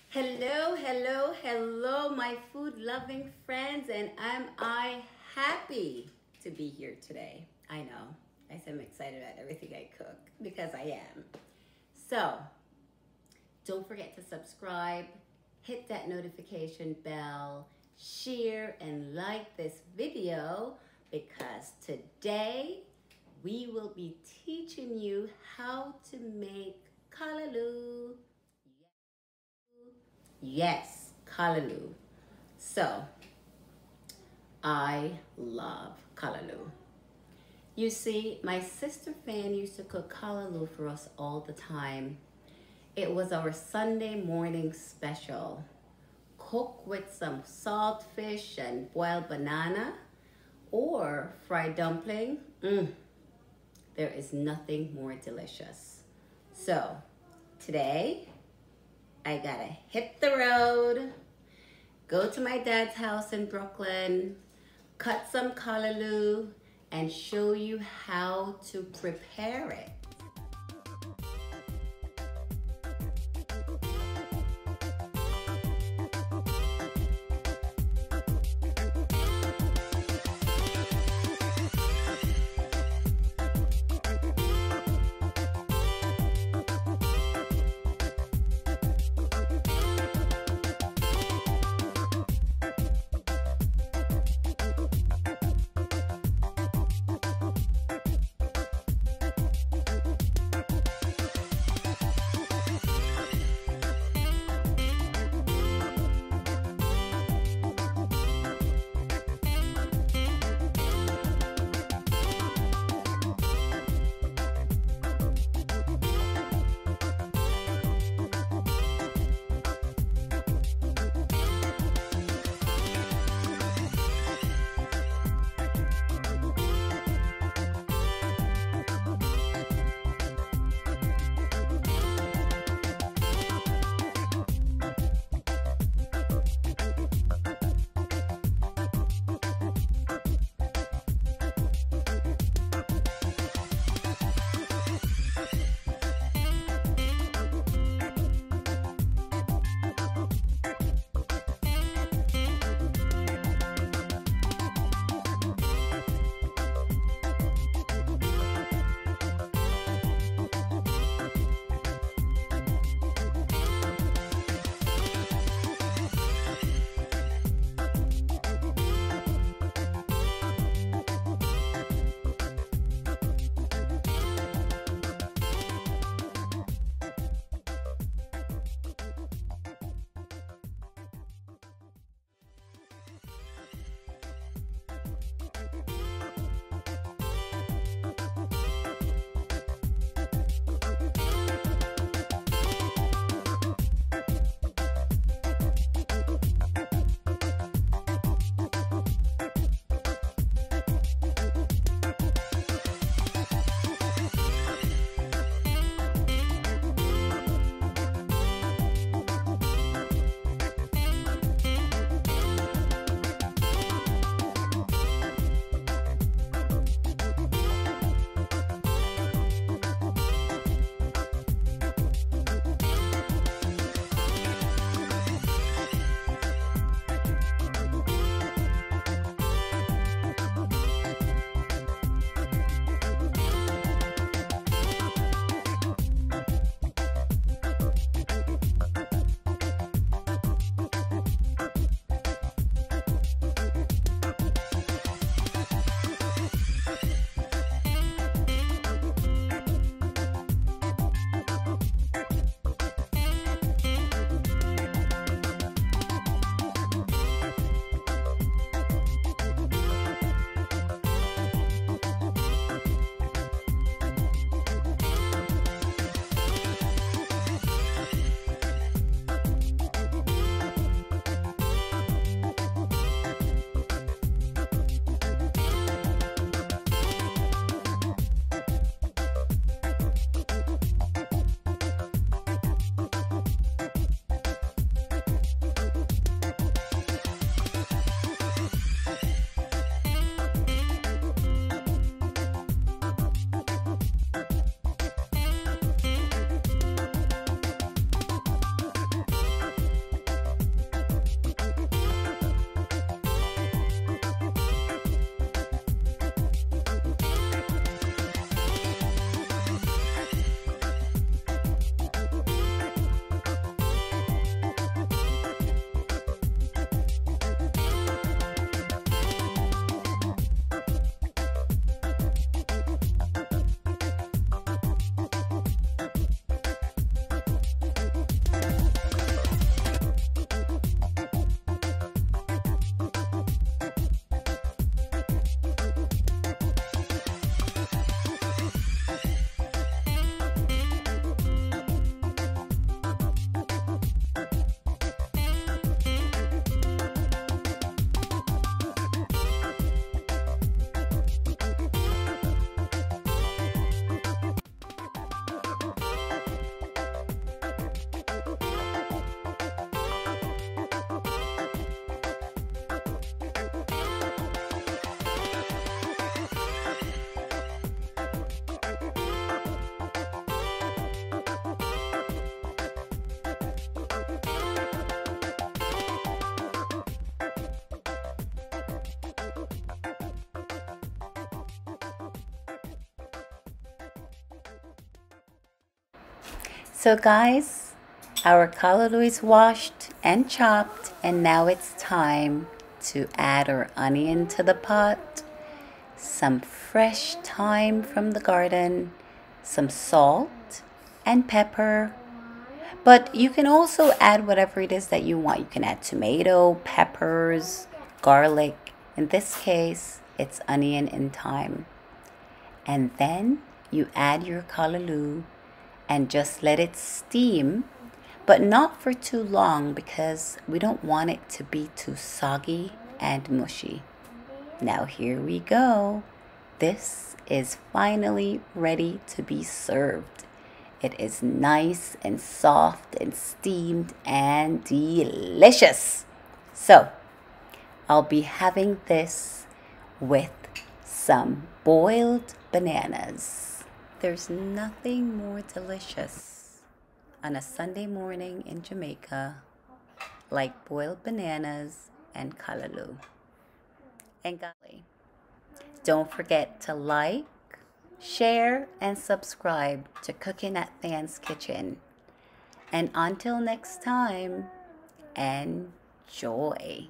Hello, hello, hello, my food-loving friends, and am I happy to be here today. I know, I said I'm excited about everything I cook because I am. So, don't forget to subscribe, hit that notification bell, share and like this video because today we will be teaching you how to make Callaloo. Yes, Callalloo. So, I love Callalloo. You see, my sister Fan used to cook Callalloo for us all the time. It was our Sunday morning special. Cook with some salt fish and boiled banana or fried dumpling. There is nothing more delicious. So, today, I gotta hit the road, go to my dad's house in Brooklyn, cut some Callaloo, and show you how to prepare it. So guys, our Callalloo is washed and chopped, and now it's time to add our onion to the pot, some fresh thyme from the garden, some salt and pepper. But you can also add whatever it is that you want. You can add tomato, peppers, garlic. In this case, it's onion and thyme. And then you add your Callalloo and just let it steam, but not for too long because we don't want it to be too soggy and mushy. Now here we go. This is finally ready to be served. It is nice and soft and steamed and delicious. So I'll be having this with some boiled bananas. There's nothing more delicious on a Sunday morning in Jamaica like boiled bananas and Callaloo. And golly, don't forget to like, share, and subscribe to Cooking at Than's Kitchen. And until next time, enjoy.